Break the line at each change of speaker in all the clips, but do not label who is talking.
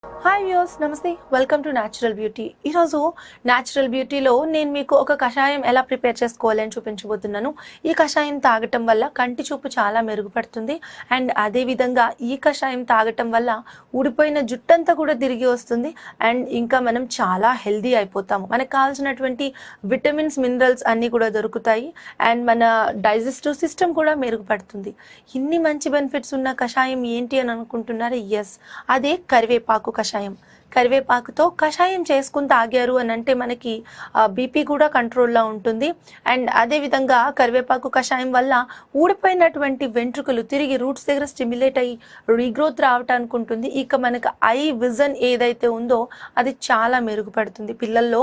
Hi viewers, నమస్తే. Welcome to natural beauty. ఈరోజు natural బ్యూటీలో నేను మీకు ఒక కషాయం ఎలా ప్రిపేర్ చేసుకోవాలి అని చూపించబోతున్నాను. ఈ కషాయం తాగటం వల్ల కంటి చూపు చాలా మెరుగుపడుతుంది. అండ్ అదేవిధంగా ఈ కషాయం తాగటం వల్ల ఊడిపోయిన జుట్టంతా కూడా తిరిగి వస్తుంది. అండ్ ఇంకా మనం చాలా హెల్దీ అయిపోతాము. మనకు కావాల్సినటువంటి విటమిన్స్, మినరల్స్ అన్నీ కూడా దొరుకుతాయి. అండ్ మన డైజెస్టివ్ సిస్టమ్ కూడా మెరుగుపడుతుంది. ఇన్ని మంచి బెనిఫిట్స్ ఉన్న కషాయం ఏంటి అని అనుకుంటున్నారా? ఎస్, అదే కరివేపాకు కషాయం. కరివేపాకుతో కషాయం చేసుకుని తాగారు అని అంటే మనకి బీపీ కూడా కంట్రోల్లో ఉంటుంది. అండ్ అదేవిధంగా కరివేపాకు కషాయం వల్ల ఊడిపోయినటువంటి వెంట్రుకలు తిరిగి రూట్స్ దగ్గర స్టిమ్యులేట్ అయ్యి రీగ్రోత్ రావటానికి ఉంటుంది. ఇక మనకు ఐ విజన్ ఏదైతే ఉందో అది చాలా మెరుగుపడుతుంది. పిల్లల్లో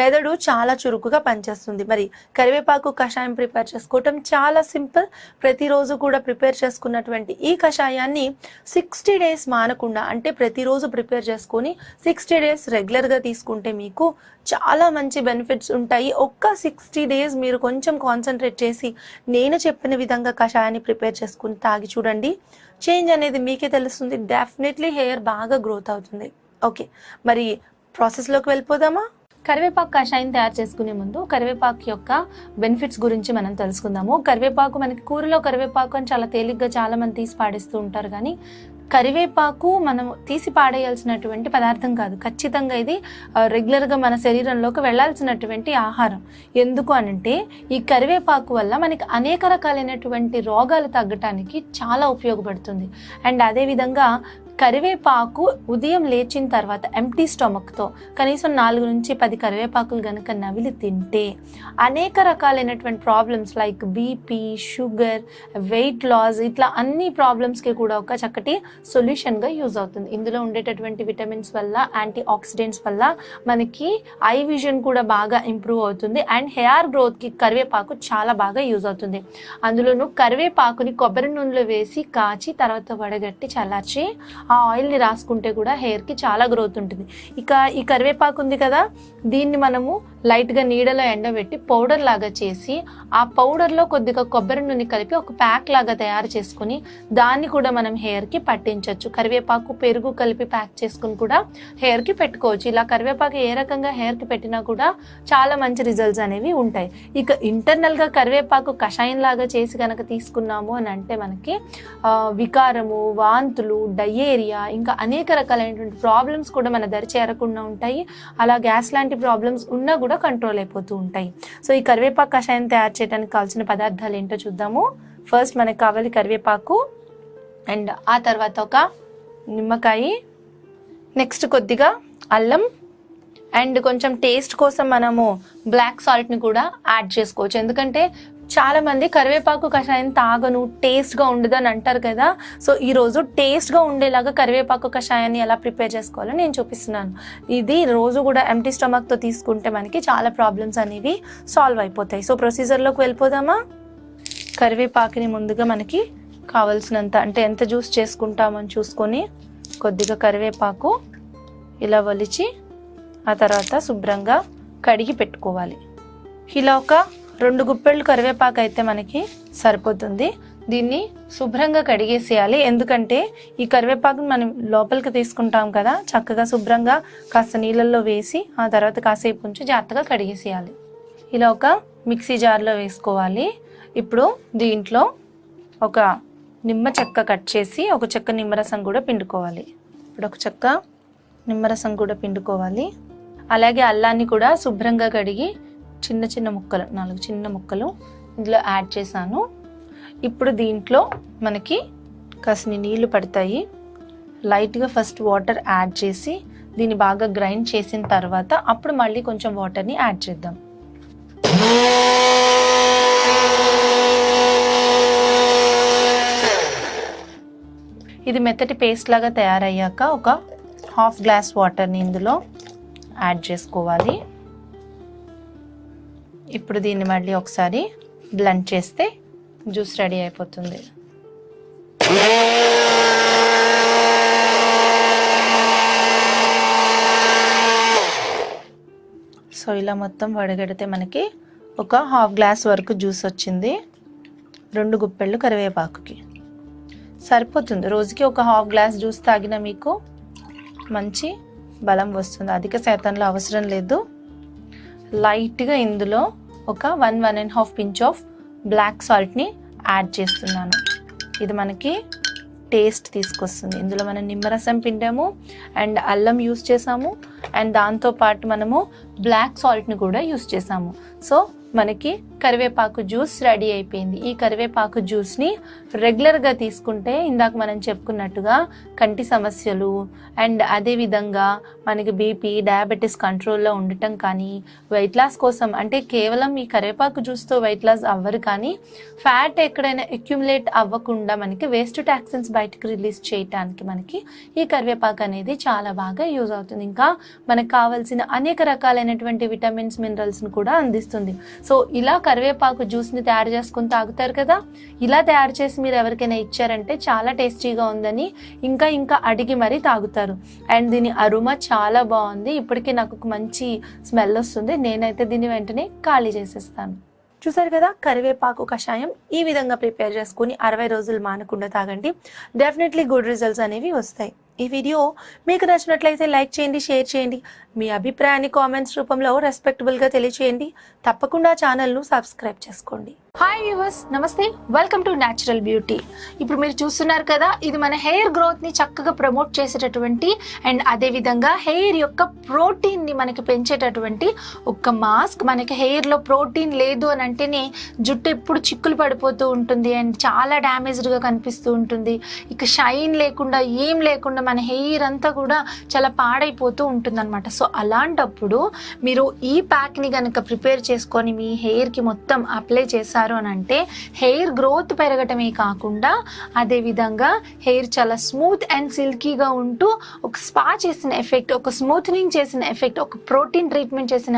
మెదడు చాలా చురుకుగా పనిచేస్తుంది. మరి కరివేపాకు కషాయం ప్రిపేర్ చేసుకోవటం చాలా సింపుల్. ప్రతిరోజు కూడా ప్రిపేర్ చేసుకున్నటువంటి ఈ కషాయాన్ని 60 days మానకుండా, అంటే ప్రతిరోజు ప్రిపేర్ చేసుకొని 60 days రెగ్యులర్గా తీసుకుంటే మీకు చాలా మంచి బెనిఫిట్స్ ఉంటాయి. ఒక్క 60 days మీరు కొంచెం కాన్సన్ట్రేట్ చేసి నేను చెప్పిన విధంగా కషాయాన్ని ప్రిపేర్ చేసుకుని తాగి చూడండి. చేంజ్ అనేది మీకే తెలుస్తుంది. డెఫినెట్లీ హెయిర్ బాగా గ్రోత్ అవుతుంది. ఓకే, మరి ప్రాసెస్లోకి వెళ్ళిపోదామా? కరివేపాకు కషాయం తయారు చేసుకునే ముందు కరివేపాకు యొక్క బెనిఫిట్స్ గురించి మనం తెలుసుకుందాము. కరివేపాకు మనకి కూరలో కరివేపాకు అని చాలా తేలిగ్గా చాలా మంది తీసి పాడేస్తూ ఉంటారు. కానీ కరివేపాకు మనం తీసి పాడేయాల్సినటువంటి పదార్థం కాదు. ఖచ్చితంగా ఇది రెగ్యులర్గా మన శరీరంలోకి వెళ్లాల్సినటువంటి ఆహారం. ఎందుకు అనంటే ఈ కరివేపాకు వల్ల మనకి అనేక రకాలైనటువంటి రోగాలు తగ్గటానికి చాలా ఉపయోగపడుతుంది. అండ్ అదేవిధంగా కరివేపాకు ఉదయం లేచిన తర్వాత ఎంప్టీ స్టమక్తో కనీసం 4 నుంచి 10 కరివేపాకులు కనుక నవిలి తింటే అనేక రకాలైనటువంటి problems like BP, sugar, weight loss, ఇట్లా అన్ని ప్రాబ్లమ్స్కి కూడా ఒక చక్కటి సొల్యూషన్గా యూజ్ అవుతుంది. ఇందులో ఉండేటటువంటి విటమిన్స్ వల్ల, యాంటీ ఆక్సిడెంట్స్ వల్ల మనకి ఐ విజన్ కూడా బాగా ఇంప్రూవ్ అవుతుంది. అండ్ హెయిర్ గ్రోత్కి కరివేపాకు చాలా బాగా యూజ్ అవుతుంది. అందులోనూ కరివేపాకుని కొబ్బరి నూనెలో వేసి కాచి తర్వాత వడగట్టి చల్లార్చి ఆ ఆయిల్ని రాసుకుంటే కూడా హెయిర్కి చాలా గ్రోత్ ఉంటుంది. ఇక ఈ కరివేపాకు ఉంది కదా, దీన్ని మనము లైట్గా నీడలో ఎండబెట్టి పౌడర్ లాగా చేసి ఆ పౌడర్లో కొద్దిగా కొబ్బరి నూనె కలిపి ఒక ప్యాక్ లాగా తయారు చేసుకుని దాన్ని కూడా మనం హెయిర్కి పట్టించవచ్చు. కరివేపాకు, పెరుగు కలిపి ప్యాక్ చేసుకుని కూడా హెయిర్కి పెట్టుకోవచ్చు. ఇలా కరివేపాకు ఏ రకంగా హెయిర్కి పెట్టినా కూడా చాలా మంచి రిజల్ట్స్ అనేవి ఉంటాయి. ఇక ఇంటర్నల్గా కరివేపాకు కషాయం లాగా చేసి కనుక తీసుకున్నాము అని అంటే మనకి వికారము, వాంతులు, డయేరియా, ఇంకా అనేక రకాలైనటువంటి ప్రాబ్లమ్స్ కూడా మన దరి చేరకుండా ఉంటాయి. అలా గ్యాస్ లాంటి ప్రాబ్లమ్స్ ఉన్నా కూడా కంట్రోల్ అయిపోతూ ఉంటాయి. సో ఈ కరివేపాకు కషాయం తయారు చేయడానికి కావాల్సిన పదార్థాలు ఏంటో చూద్దాము. ఫస్ట్ మనకు కావాలి కరివేపాకు, అండ్ ఆ తర్వాత ఒక నిమ్మకాయ, నెక్స్ట్ కొద్దిగా అల్లం, అండ్ కొంచెం టేస్ట్ కోసం మనము బ్లాక్ సాల్ట్ని కూడా యాడ్ చేసుకోవచ్చు. ఎందుకంటే చాలా మంది కరివేపాకు కషాయం తాగను, టేస్ట్గా ఉండదు అని అంటారు కదా. సో ఈరోజు టేస్ట్గా ఉండేలాగా కరివేపాకు కషాయాన్ని ఎలా ప్రిపేర్ చేసుకోవాలో నేను చూపిస్తున్నాను. ఇది రోజు కూడా ఎంటీ స్టమక్తో తీసుకుంటే మనకి చాలా ప్రాబ్లమ్స్ అనేవి సాల్వ్ అయిపోతాయి. సో ప్రొసీజర్లోకి వెళ్ళిపోదామా? కరివేపాకుని ముందుగా మనకి కావాల్సినంత, అంటే ఎంత జ్యూస్ చేసుకుంటామని చూసుకొని కొద్దిగా కరివేపాకు ఇలా వలిచి ఆ తర్వాత శుభ్రంగా కడిగి పెట్టుకోవాలి. ఇలా ఒక 2 గుప్పెళ్ళు కరివేపాకు అయితే మనకి సరిపోతుంది. దీన్ని శుభ్రంగా కడిగేసేయాలి. ఎందుకంటే ఈ కరివేపాకుని మనం లోపలికి తీసుకుంటాం కదా, చక్కగా శుభ్రంగా కాస్త నీళ్ళల్లో వేసి ఆ తర్వాత కాసేపు ఉంచి జాగ్రత్తగా కడిగేసేయాలి. ఇలా ఒక మిక్సీ జార్లో వేసుకోవాలి. ఇప్పుడు దీంట్లో ఒక నిమ్మ చెక్క కట్ చేసి ఒక చెక్క నిమ్మరసం కూడా పిండుకోవాలి. ఇప్పుడు ఒక చెక్క నిమ్మరసం కూడా పిండుకోవాలి. అలాగే అల్లాన్ని కూడా శుభ్రంగా కడిగి చిన్న చిన్న ముక్కలు, 4 చిన్న ముక్కలు ఇందులో యాడ్ చేశాను. ఇప్పుడు దీంట్లో మనకి కాసిని నీళ్లు పడతాయి. లైట్గా ఫస్ట్ వాటర్ యాడ్ చేసి దీన్ని బాగా గ్రైండ్ చేసిన తర్వాత అప్పుడు మళ్ళీ కొంచెం వాటర్ని యాడ్ చేద్దాం. ఇది మెత్తటి పేస్ట్ లాగా తయారయ్యాక ఒక 1/2 గ్లాస్ వాటర్ని ఇందులో యాడ్ చేసుకోవాలి. ఇప్పుడు దీన్ని మళ్ళీ ఒకసారి బ్లెండ్ చేస్తే జ్యూస్ రెడీ అయిపోతుంది. సో ఇలా మొత్తం వడగడితే మనకి ఒక 1/2 గ్లాస్ వరకు జ్యూస్ వచ్చింది. 2 గుప్పెళ్ళు కరివేపాకుకి సరిపోతుంది. రోజుకి ఒక 1/2 గ్లాస్ జ్యూస్ తాగినా మీకు మంచి బలం వస్తుంది. అధిక శాతంలో అవసరం లేదు. లైట్గా ఇందులో ఒక 1.5 పించ్ ఆఫ్ బ్లాక్ సాల్ట్ని యాడ్ చేస్తున్నాను. ఇది మనకి టేస్ట్ తీసుకొస్తుంది. ఇందులో మనం నిమ్మరసం పిండాము అండ్ అల్లం యూస్ చేసాము అండ్ దాంతోపాటు మనము బ్లాక్ సాల్ట్ని కూడా యూస్ చేసాము. సో మనకి కరివేపాకు జ్యూస్ రెడీ అయిపోయింది. ఈ కరివేపాకు జ్యూస్ని రెగ్యులర్గా తీసుకుంటే ఇందాక మనం చెప్పుకున్నట్టుగా కంటి సమస్యలు అండ్ అదేవిధంగా మనకి బీపీ, డయాబెటీస్ కంట్రోల్లో ఉండటం కానీ, వెయిట్ లాస్ కోసం అంటే కేవలం ఈ కరివేపాకు జ్యూస్తో వెయిట్ లాస్ అవ్వరు కానీ ఫ్యాట్ ఎక్కడైనా అక్యుములేట్ అవ్వకుండా మనకి వేస్ట్ టాక్సిన్స్ బయటకు రిలీజ్ చేయడానికి మనకి ఈ కరివేపాకు అనేది చాలా బాగా యూజ్ అవుతుంది. ఇంకా మనకు కావాల్సిన అనేక రకాలైనటువంటి విటమిన్స్, మినరల్స్ని కూడా అందిస్తుంది. సో ఇలా కరివేపాకు జ్యూస్ని తయారు చేసుకుని తాగుతారు కదా. ఇలా తయారు చేసి మీరు ఎవరికైనా ఇచ్చారంటే చాలా టేస్టీగా ఉందని ఇంకా ఇంకా అడిగి మరీ తాగుతారు. అండ్ దీని అరుమా చాలా బాగుంది. ఇప్పటికీ నాకు ఒక మంచి స్మెల్ వస్తుంది. నేనైతే దీన్ని వెంటనే ఖాళీ చేసేస్తాను. చూసారు కదా, కరివేపాకు కషాయం ఈ విధంగా ప్రిపేర్ చేసుకుని 60 రోజులు మానకుండా తాగండి. డెఫినెట్లీ గుడ్ రిజల్ట్స్ అనేవి వస్తాయి. ఈ వీడియో మీకు నచ్చినట్లయితే లైక్ చేయండి, షేర్ చేయండి. మీ అభిప్రాయాన్ని కామెంట్స్ రూపంలో రెస్పెక్టబుల్గా తెలియచేయండి. తప్పకుండా ఛానల్ను సబ్స్క్రైబ్ చేసుకోండి. హాయ్ వ్యూవర్స్, నమస్తే, వెల్కమ్ టు న్యాచురల్ బ్యూటీ. ఇప్పుడు మీరు చూస్తున్నారు కదా, ఇది మన హెయిర్ గ్రోత్ని చక్కగా ప్రమోట్ చేసేటటువంటి అండ్ అదేవిధంగా హెయిర్ యొక్క ప్రోటీన్ని మనకి పెంచేటటువంటి ఒక మాస్క్. మనకి హెయిర్లో ప్రోటీన్ లేదు అని అంటేనే జుట్టు ఎప్పుడు చిక్కులు పడిపోతూ ఉంటుంది అండ్ చాలా డ్యామేజ్డ్గా కనిపిస్తూ ఉంటుంది. ఇక షైన్ లేకుండా ఏం లేకుండా మన హెయిర్ అంతా కూడా చాలా పాడైపోతూ ఉంటుంది అనమాట. సో అలాంటప్పుడు మీరు ఈ ప్యాక్ని కనుక ప్రిపేర్ చేసుకొని మీ హెయిర్కి మొత్తం అప్లై చేశారు అని అంటే హెయిర్ గ్రోత్ పెరగటమే కాకుండా అదేవిధంగా హెయిర్ చాలా స్మూత్ అండ్ సిల్కీగా ఉంటూ ఒక స్పా చేసిన ఎఫెక్ట్, ఒక స్మూత్నింగ్ చేసిన ఎఫెక్ట్, ఒక ప్రోటీన్ ట్రీట్మెంట్ చేసిన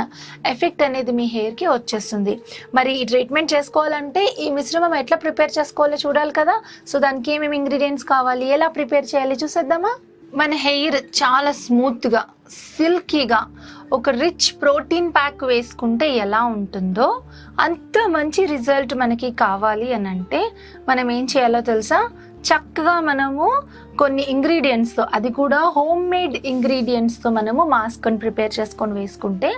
ఎఫెక్ట్ అనేది మీ హెయిర్కి వచ్చేస్తుంది. మరి ఈ ట్రీట్మెంట్ చేసుకోవాలంటే ఈ మిశ్రమం ఎట్లా ప్రిపేర్ చేసుకోవాలో చూడాలి కదా. సో దానికి ఏమేమి ఇంగ్రీడియంట్స్ కావాలి, ఎలా ప్రిపేర్ చేయాలి చూసేద్దామా. మన హెయిర్ చాలా స్మూత్గా, సిల్కీగా ఒక రిచ్ ప్రోటీన్ ప్యాక్ వేసుకుంటే ఎలా ఉంటుందో అంత మంచి రిజల్ట్ మనకి కావాలి అని అంటే మనం ఏం చేయాలో తెలుసా? చక్కగా మనము కొన్ని ఇంగ్రీడియంట్స్తో, అది కూడా హోమ్ మేడ్ ఇంగ్రీడియంట్స్తో మనము మాస్క్ని ప్రిపేర్ చేసుకొని వేసుకుంటే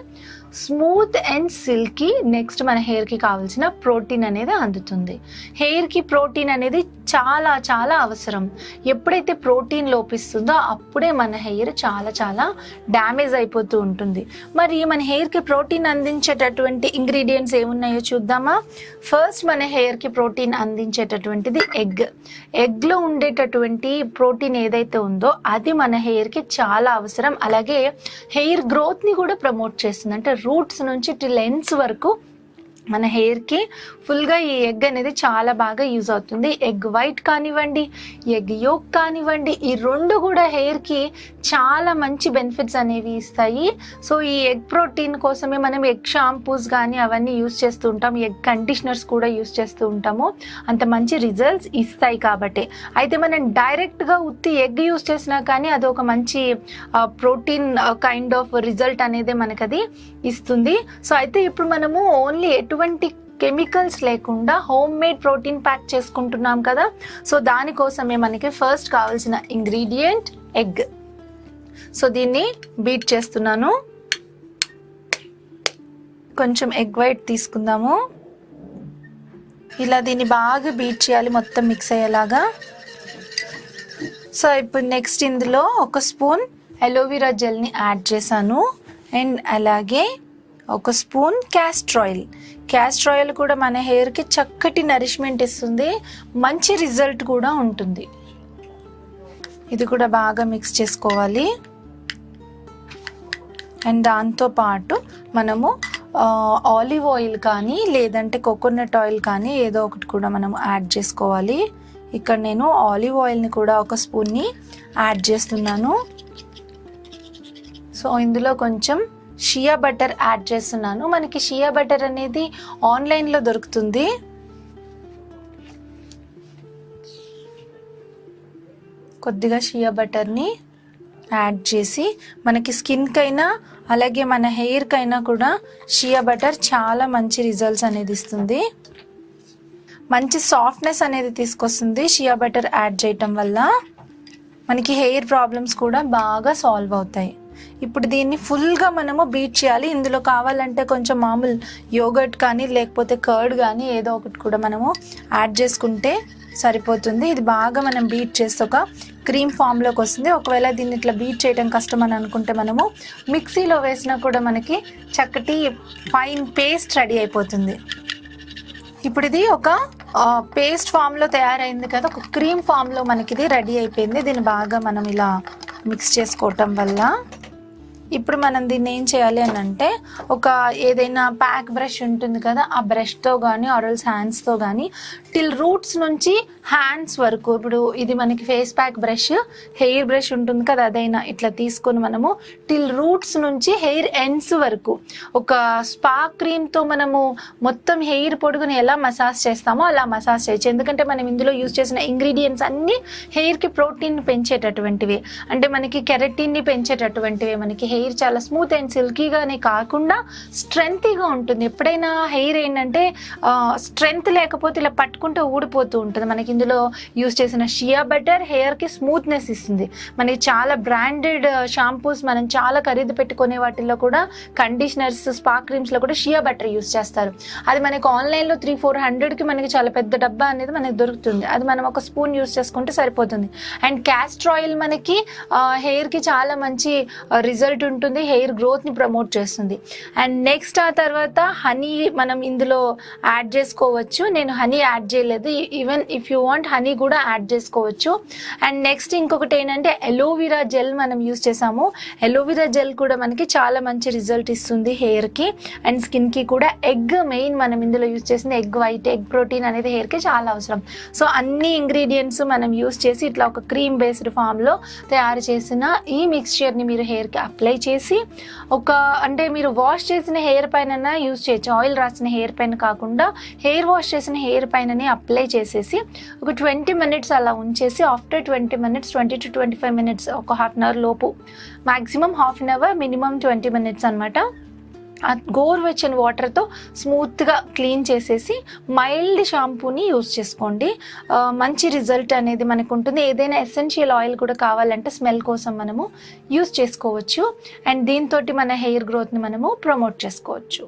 స్మూత్ అండ్ సిల్కీ, నెక్స్ట్ మన హెయిర్కి కావాల్సిన ప్రోటీన్ అనేది అందుతుంది. హెయిర్కి ప్రోటీన్ అనేది చాలా చాలా అవసరం. ఎప్పుడైతే ప్రోటీన్ లోపిస్తుందో అప్పుడే మన హెయిర్ చాలా చాలా డ్యామేజ్ అయిపోతూ ఉంటుంది. మరి మన హెయిర్కి ప్రోటీన్ అందించేటటువంటి ఇంగ్రీడియంట్స్ ఏమున్నాయో చూద్దామా. ఫస్ట్ మన హెయిర్కి ప్రోటీన్ అందించేటటువంటిది ఎగ్. ఎగ్లో ఉండేటటువంటి ప్రోటీన్ ఏదైతే ఉందో అది మన హెయిర్కి చాలా అవసరం. అలాగే హెయిర్ గ్రోత్ని కూడా ప్రమోట్ చేస్తుంది. అంటే రూట్స్ నుంచి టిల్ ఎండ్స్ వరకు మన హెయిర్కి ఫుల్గా ఈ ఎగ్ అనేది చాలా బాగా యూజ్ అవుతుంది. ఎగ్ వైట్ కానివ్వండి, ఎగ్ యోక్ కానివ్వండి, ఈ రెండు కూడా హెయిర్కి చాలా మంచి బెనిఫిట్స్ అనేవి ఇస్తాయి. సో ఈ ఎగ్ ప్రోటీన్ కోసమే మనం ఎగ్ షాంపూస్ కానీ అవన్నీ యూజ్ చేస్తూ ఉంటాం, ఎగ్ కండిషనర్స్ కూడా యూజ్ చేస్తూ ఉంటాము. అంత మంచి రిజల్ట్స్ ఇస్తాయి కాబట్టి. అయితే మనం డైరెక్ట్గా ఉత్తి ఎగ్ యూజ్ చేసినా కానీ అది ఒక మంచి ప్రోటీన్ కైండ్ ఆఫ్ రిజల్ట్ అనేది మనకు అది ఇస్తుంది. సో అయితే ఇప్పుడు మనము ఓన్లీ ఎటువంటి కెమికల్స్ లేకుండా హోమ్ మేడ్ ప్రోటీన్ ప్యాక్ చేసుకుంటున్నాం కదా. సో దానికోసమే మనకి ఫస్ట్ కావాల్సిన ఇంగ్రీడియంట్ ఎగ్. సో దీన్ని బీట్ చేస్తున్నాను. కొంచెం ఎగ్ వైట్ తీసుకుందాము. ఇలా దీన్ని బాగా బీట్ చేయాలి, మొత్తం మిక్స్ అయ్యేలాగా. సో ఇప్పుడు నెక్స్ట్ ఇందులో ఒక స్పూన్ అలోవెరా జెల్ని యాడ్ చేశాను అండ్ అలాగే ఒక spoon castor oil. Castor oil కూడా మన హెయిర్కి చక్కటి నరిష్మెంట్ ఇస్తుంది, మంచి రిజల్ట్ కూడా ఉంటుంది. ఇది కూడా బాగా మిక్స్ చేసుకోవాలి. అండ్ దాంతోపాటు మనము ఆలివ్ ఆయిల్ కానీ లేదంటే కోకోనట్ ఆయిల్ కానీ ఏదో ఒకటి కూడా మనము యాడ్ చేసుకోవాలి. ఇక్కడ నేను ఆలివ్ ఆయిల్ని కూడా ఒక స్పూన్ని యాడ్ చేస్తున్నాను. సో ఇందులో కొంచెం షియా బటర్ యాడ్ చేస్తున్నాను. మనకి షియా బటర్ అనేది ఆన్లైన్లో దొరుకుతుంది. కొద్దిగా షియా బటర్ని యాడ్ చేసి మనకి స్కిన్కైనా అలాగే మన హెయిర్కైనా కూడా షియా బటర్ చాలా మంచి రిజల్ట్స్ అనేది ఇస్తుంది. మంచి సాఫ్ట్నెస్ అనేది తీసుకొస్తుంది షియా బటర్ యాడ్ చేయటం వల్ల. మనకి హెయిర్ ప్రాబ్లమ్స్ కూడా బాగా సాల్వ్ అవుతాయి. ఇప్పుడు దీన్ని ఫుల్గా మనము బీట్ చేయాలి. ఇందులో కావాలంటే కొంచెం మామూలు యోగర్ట్ కానీ లేకపోతే కర్డ్ కానీ ఏదో ఒకటి కూడా మనము యాడ్ చేసుకుంటే సరిపోతుంది. ఇది బాగా మనం బీట్ చేస్తే ఒక క్రీమ్ ఫామ్లోకి వస్తుంది. ఒకవేళ దీన్ని ఇట్లా బీట్ చేయడం కష్టం అని అనుకుంటే మనము మిక్సీలో వేసినా కూడా మనకి చక్కటి ఫైన్ పేస్ట్ రెడీ అయిపోతుంది. ఇప్పుడు ఇది ఒక పేస్ట్ ఫామ్లో తయారైంది కదా, ఒక క్రీమ్ ఫామ్లో మనకి ఇది రెడీ అయిపోయింది. దీన్ని బాగా మనం ఇలా మిక్స్ చేసుకోవటం వల్ల ఇప్పుడు మనం దీన్ని ఏం చేయాలి అని అంటే ఒక ఏదైనా ప్యాక్ బ్రష్ ఉంటుంది కదా, ఆ బ్రష్తో కానీ ఆరల్స్ హ్యాండ్స్తో కానీ టిల్ రూట్స్ నుంచి హ్యాండ్స్ వరకు, ఇప్పుడు ఇది మనకి face pack brush, hair brush ఉంటుంది కదా, అదైనా ఇట్లా తీసుకొని మనము టిల్ రూట్స్ నుంచి హెయిర్ ఎండ్స్ వరకు ఒక స్పా క్రీమ్తో మనము మొత్తం హెయిర్ పొడుగుని ఎలా మసాజ్ చేస్తామో అలా మసాజ్ చేయొచ్చు. ఎందుకంటే మనం ఇందులో యూజ్ చేసిన ఇంగ్రీడియంట్స్ అన్నీ హెయిర్కి ప్రోటీన్ పెంచేటటువంటివి, అంటే మనకి కెరటిన్ని పెంచేటటువంటివి. మనకి హెయిర్ చాలా స్మూత్ అండ్ సిల్కీగానే కాకుండా స్ట్రెంగ్తీగా ఉంటుంది. ఎప్పుడైనా హెయిర్ ఏంటంటే స్ట్రెంగ్త్ లేకపోతే ఇలా పట్టుకుంటే ఊడిపోతూ ఉంటుంది. మనకి ఇందులో యూజ్ చేసిన షియా బటర్ హెయిర్కి స్మూత్నెస్ ఇస్తుంది. మనకి చాలా బ్రాండెడ్ షాంపూస్, మనం చాలా ఖరీదు పెట్టుకునే వాటిల్లో కూడా కండిషనర్స్, స్పా క్రీమ్స్లో కూడా షియా బటర్ యూజ్ చేస్తారు. అది మనకి ఆన్లైన్లో 300-400కి మనకి చాలా పెద్ద డబ్బా అనేది మనకి దొరుకుతుంది. అది మనం ఒక స్పూన్ యూజ్ చేసుకుంటే సరిపోతుంది. అండ్ క్యాస్టర్ ఆయిల్ మనకి హెయిర్కి చాలా మంచి రిజల్ట్ ఉంటుంది, హెయిర్ గ్రోత్ని ప్రమోట్ చేస్తుంది. అండ్ నెక్స్ట్ ఆ తర్వాత హనీ మనం ఇందులో యాడ్ చేసుకోవచ్చు. నేను హనీ యాడ్ చేయలేదు, even if you want honey కూడా యాడ్ చేసుకోవచ్చు. అండ్ నెక్స్ట్ ఇంకొకటి ఏంటంటే ఎలోవెరా జెల్ మనం యూజ్ చేసాము. ఎలోవెరా జెల్ కూడా మనకి చాలా మంచి రిజల్ట్ ఇస్తుంది హెయిర్కి అండ్ స్కిన్కి కూడా. ఎగ్ మెయిన్ మనం ఇందులో యూజ్ చేసింది ఎగ్ వైట్, ఎగ్ ప్రోటీన్ అనేది హెయిర్కి చాలా అవసరం. సో అన్ని ఇంగ్రీడియంట్స్ మనం యూజ్ చేసి ఇట్లా ఒక క్రీమ్ బేస్డ్ ఫామ్లో తయారు చేసిన ఈ మిక్స్చర్ని మీరు హెయిర్కి అప్లై చేసి అంటే మీరు వాష్ చేసిన హెయిర్ పైన యూజ్ చేయొచ్చు. ఆయిల్ రాసిన హెయిర్ పైన కాకుండా హెయిర్ వాష్ చేసిన హెయిర్ పైననే అప్లై చేసేసి ఒక 20 minutes అలా ఉంచేసి ఆఫ్టర్ 20 minutes 20 to 25 minutes ఒక హాఫ్ అన్ అవర్ లోపు, maximum half an hour, minimum 20 minutes అనమాట. ఆ గోరువెచ్చని వాటర్తో స్మూత్గా క్లీన్ చేసేసి మైల్డ్ షాంపూని యూజ్ చేసుకోండి. మంచి రిజల్ట్ అనేది మనకు ఉంటుంది. ఏదైనా ఎసెన్షియల్ ఆయిల్ కూడా కావాలంటే స్మెల్ కోసం మనము యూజ్ చేసుకోవచ్చు. అండ్ దీంతో మన హెయిర్ గ్రోత్ని మనము ప్రమోట్ చేసుకోవచ్చు.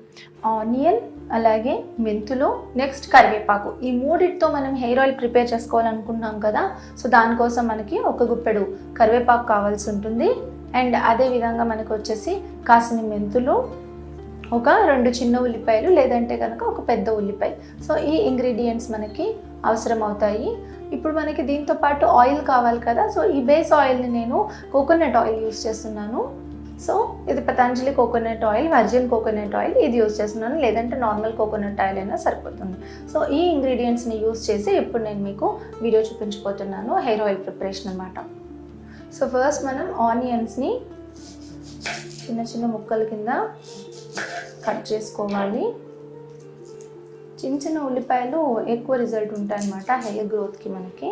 ఆనియన్, అలాగే మెంతులు, నెక్స్ట్ కరివేపాకు, ఈ మూడిటితో మనం హెయిర్ ఆయిల్ ప్రిపేర్ చేసుకోవాలనుకుంటున్నాం కదా. సో దానికోసం మనకి ఒక గుప్పెడు కరివేపాకు కావాల్సి ఉంటుంది. అండ్ అదేవిధంగా మనకు వచ్చేసి కాసిన మెంతులు, ఒక 2 చిన్న ఉల్లిపాయలు, లేదంటే కనుక ఒక పెద్ద ఉల్లిపాయ. సో ఈ ఇంగ్రీడియంట్స్ మనకి అవసరం అవుతాయి. ఇప్పుడు మనకి దీంతో పాటు ఆయిల్ కావాలి కదా. సో ఈ బేస్ ఆయిల్ని నేను కోకోనట్ ఆయిల్ యూస్ చేస్తున్నాను. సో ఇది Patanjali coconut oil, virgin coconut oil ఇది యూస్ చేస్తున్నాను, లేదంటే నార్మల్ కోకోనట్ ఆయిల్ అయినా సరిపోతుంది. సో ఈ ఇంగ్రీడియంట్స్ని యూస్ చేసి ఇప్పుడు నేను మీకు వీడియో చూపించబోతున్నాను, హెయిర్ ఆయిల్ ప్రిపరేషన్ అనమాట. సో ఫస్ట్ మనం ఆనియన్స్ని చిన్న చిన్న ముక్కల కింద కట్ చేసుకోవాలి. చిన్న చిన్న ఉల్లిపాయలు ఎక్కువ రిజల్ట్ ఉంటాయి అన్నమాట హెయిర్ గ్రోత్కి. మనకి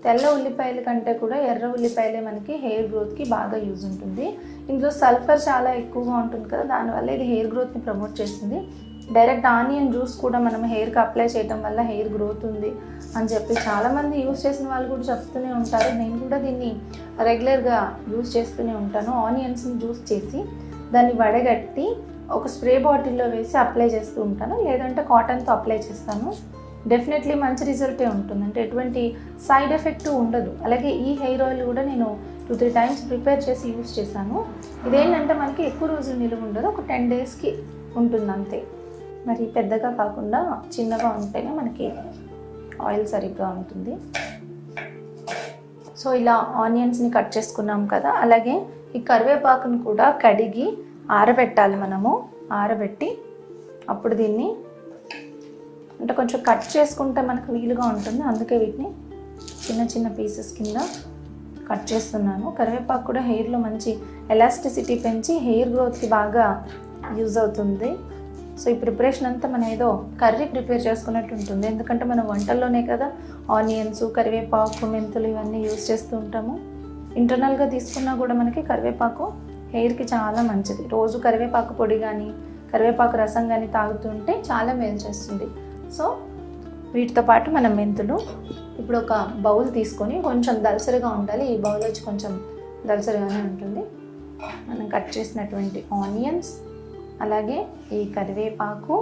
తెల్ల ఉల్లిపాయల కంటే కూడా ఎర్ర ఉల్లిపాయలే మనకి హెయిర్ గ్రోత్కి బాగా యూజ్ ఉంటుంది. ఇందులో సల్ఫర్ చాలా ఎక్కువగా ఉంటుంది కదా, దానివల్ల ఇది హెయిర్ గ్రోత్ని ప్రమోట్ చేస్తుంది. డైరెక్ట్ ఆనియన్ జ్యూస్ కూడా మనం హెయిర్కి అప్లై చేయడం వల్ల హెయిర్ గ్రోత్ ఉంది అని చెప్పి చాలామంది యూజ్ చేసిన వాళ్ళు కూడా చెప్తూనే ఉంటారు. నేను కూడా దీన్ని రెగ్యులర్గా యూజ్ చేస్తూనే ఉంటాను. ఆనియన్స్ని జ్యూస్ చేసి దాన్ని వడగట్టి ఒక స్ప్రే బాటిల్లో వేసి అప్లై చేస్తూ ఉంటాను, లేదంటే కాటన్తో అప్లై చేస్తాను. డెఫినెట్లీ మంచి రిజల్టే ఉంటుంది, అంటే ఎటువంటి సైడ్ ఎఫెక్ట్ ఉండదు. అలాగే ఈ హెయిర్ ఆయిల్ కూడా నేను 2-3 times ప్రిపేర్ చేసి యూజ్ చేశాను. ఇదేంటంటే మనకి ఎక్కువ రోజులు నిలువ ఉండదు, ఒక 10 daysకి ఉంటుంది అంతే. మరి పెద్దగా కాకుండా చిన్నగా ఉంటేనే మనకి ఆయిల్ సరిగ్గా ఉంటుంది. సో ఇలా ఆనియన్స్ని కట్ చేసుకున్నాం కదా. అలాగే ఈ కరివేపాకును కూడా కడిగి ఆరబెట్టాలి మనము. ఆరబెట్టి అప్పుడు దీన్ని అంటే కొంచెం కట్ చేసుకుంటే మనకు వీలుగా ఉంటుంది, అందుకే వీటిని చిన్న చిన్న పీసెస్ కింద కట్ చేస్తున్నాను. కరివేపాకు కూడా హెయిర్లో మంచి ఎలాస్టిసిటీ పెంచి హెయిర్ గ్రోత్కి బాగా యూజ్ అవుతుంది. సో ఈ ప్రిపరేషన్ అంతా మనం ఏదో కర్రీ ప్రిపేర్ చేసుకున్నట్టు ఉంటుంది, ఎందుకంటే మనం వంటల్లోనే కదా ఆనియన్స్, కరివేపాకు, మెంతులు ఇవన్నీ యూజ్ చేస్తూ ఉంటాము. ఇంటర్నల్గా తీసుకున్నా కూడా మనకి కరివేపాకు హెయిర్కి చాలా మంచిది. రోజు కరివేపాకు పొడి కానీ కరివేపాకు రసం కానీ తాగుతుంటే చాలా మేలు చేస్తుంది. సో వీటితో పాటు మనం మెంతులు ఇప్పుడు ఒక బౌల్ తీసుకొని, కొంచెం దలసరిగా ఉండాలి, ఈ బౌల్ వచ్చి కొంచెం దలసరిగానే ఉంటుంది. మనం కట్ చేసినటువంటి ఆనియన్స్, అలాగే ఈ కరివేపాకు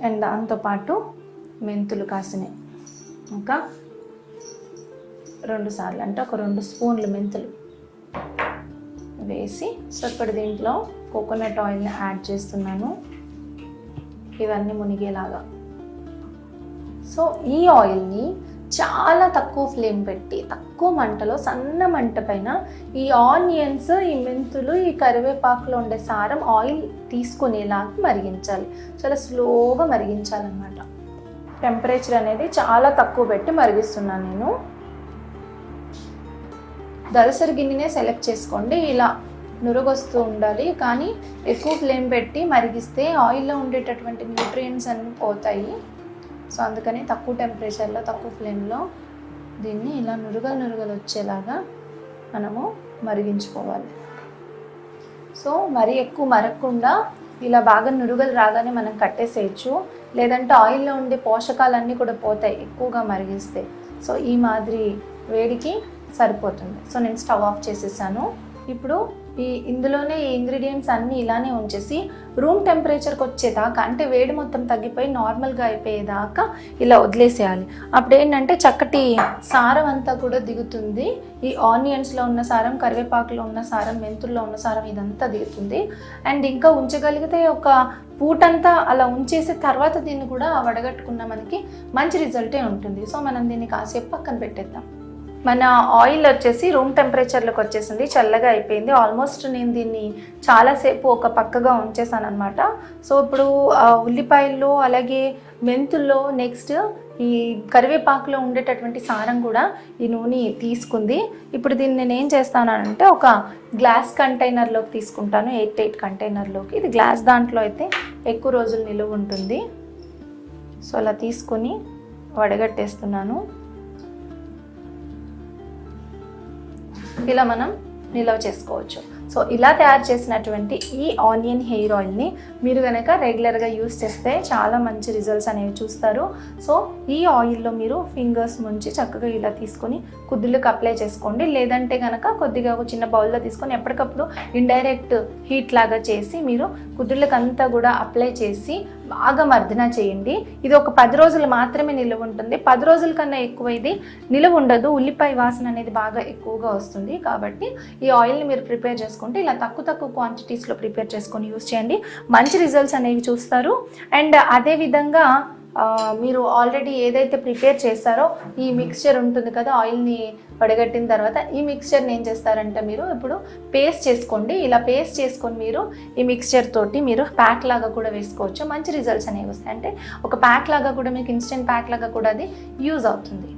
అండ్ దాంతోపాటు మెంతులు కాసినాయి, ఇంకా 2 సార్లు అంటే ఒక 2 స్పూన్లు మెంతులు వేసి, సో ఇప్పుడు దీంట్లో కోకోనట్ ఆయిల్ని యాడ్ చేస్తున్నాను ఇవన్నీ మునిగేలాగా. సో ఈ ఆయిల్ని చాలా తక్కువ ఫ్లేమ్ పెట్టి, తక్కువ మంటలో, సన్న మంట పైన ఈ ఆనియన్స్, ఈ మెంతులు, ఈ కరివేపాకులో ఉండే సారం ఆయిల్ తీసుకునేలాగా మరిగించాలి. చాలా స్లోగా మరిగించాలన్నమాట. టెంపరేచర్ అనేది చాలా తక్కువ పెట్టి మరిగిస్తున్నాను నేను. దలసరి గిన్నెనే సెలెక్ట్ చేసుకోండి. ఇలా నురగొస్తూ ఉండాలి, కానీ ఎక్కువ ఫ్లేమ్ పెట్టి మరిగిస్తే ఆయిల్లో ఉండేటటువంటి న్యూట్రియంట్స్ అన్నీ పోతాయి. సో అందుకని తక్కువ టెంపరేచర్లో, తక్కువ ఫ్లేమ్లో దీన్ని ఇలా నురగలు వచ్చేలాగా మనము మరిగించుకోవాలి. సో మరీ ఎక్కువ మరగకుండా ఇలా బాగా నురుగలు రాగానే మనం కట్టేసేయచ్చు, లేదంటే ఆయిల్లో ఉండే పోషకాలన్నీ కూడా పోతాయి ఎక్కువగా మరిగిస్తే. సో ఈ మాదిరి వేడికి సరిపోతుంది. సో నేను స్టవ్ ఆఫ్ చేసేసాను. ఇప్పుడు ఇందులోనే ఈ ఇంగ్రీడియంట్స్ అన్నీ ఇలానే ఉంచేసి రూమ్ టెంపరేచర్కి వచ్చేదాకా, అంటే వేడి మొత్తం తగ్గిపోయి నార్మల్గా అయిపోయేదాకా ఇలా వదిలేసేయాలి. అప్పుడు ఏంటంటే చక్కటి సారం అంతా కూడా దిగుతుంది. ఈ ఆనియన్స్లో ఉన్న సారం, కరివేపాకులో ఉన్న సారం, మెంతుల్లో ఉన్న సారం ఇదంతా దిగుతుంది. అండ్ ఇంకా ఉంచగలిగితే ఒక పూటంతా అలా ఉంచేసి తర్వాత దీన్ని కూడా వడగట్టుకున్న మనకి మంచి రిజల్టే ఉంటుంది. సో మనం దీన్ని కాసేపు పక్కన పెట్టేద్దాం. మన ఆయిల్ వచ్చేసి రూమ్ టెంపరేచర్లోకి వచ్చేసింది, చల్లగా అయిపోయింది. ఆల్మోస్ట్ నేను దీన్ని చాలాసేపు ఒక పక్కగా ఉంచేసాను అనమాట. సో ఇప్పుడు ఉల్లిపాయల్లో, అలాగే మెంతుల్లో, నెక్స్ట్ ఈ కరివేపాకులో ఉండేటటువంటి సారం కూడా ఈ నూనె తీసుకుంది. ఇప్పుడు దీన్ని నేను ఏం చేస్తానంటే ఒక గ్లాస్ కంటైనర్లోకి తీసుకుంటాను, 8 కంటైనర్లోకి. ఇది గ్లాస్ దాంట్లో అయితే ఎక్కువ రోజులు నిలువ ఉంటుంది. సో అలా తీసుకొని వడగట్టేస్తున్నాను. ఇలా మనం నిల్వ చేసుకోవచ్చు. సో ఇలా తయారు చేసినటువంటి ఈ ఆనియన్ హెయిర్ ఆయిల్ని మీరు కనుక రెగ్యులర్గా యూస్ చేస్తే చాలా మంచి రిజల్ట్స్ అనేవి చూస్తారు. సో ఈ ఆయిల్లో మీరు ఫింగర్స్ ముంచి చక్కగా ఇలా తీసుకొని కుదుళ్ళకి అప్లై చేసుకోండి. లేదంటే కనుక కొద్దిగా ఒక చిన్న బౌల్లో తీసుకొని ఎప్పటికప్పుడు ఇండైరెక్ట్ హీట్ లాగా చేసి మీరు కుదుళ్ళకి అంతా కూడా అప్లై చేసి బాగా మర్దన చేయండి. ఇది ఒక 10 రోజులు మాత్రమే నిలువ ఉంటుంది. 10 రోజుల కన్నా ఎక్కువ ఇది నిలువ ఉండదు. ఉల్లిపాయ వాసన అనేది బాగా ఎక్కువగా వస్తుంది. కాబట్టి ఈ ఆయిల్ని మీరు ప్రిపేర్ చేసుకుంటే ఇలా తక్కువ క్వాంటిటీస్లో ప్రిపేర్ చేసుకొని యూస్ చేయండి. మంచి రిజల్ట్స్ అనేవి చూస్తారు. అండ్ అదేవిధంగా మీరు ఆల్రెడీ ఏదైతే ప్రిపేర్ చేస్తారో ఈ మిక్స్చర్ ఉంటుంది కదా, ఆయిల్ని వడగట్టిన తర్వాత ఈ మిక్స్చర్ని ఏం చేస్తారంటే మీరు ఇప్పుడు పేస్ట్ చేసుకోండి. ఇలా పేస్ట్ చేసుకొని మీరు ఈ మిక్స్చర్ తోటి మీరు ప్యాక్ లాగా కూడా వేసుకోవచ్చు. మంచి రిజల్ట్స్ అనేవి వస్తాయి. అంటే ఒక ప్యాక్ లాగా కూడా మీకు ఇన్స్టెంట్ ప్యాక్ లాగా కూడా అది యూజ్ అవుతుంది.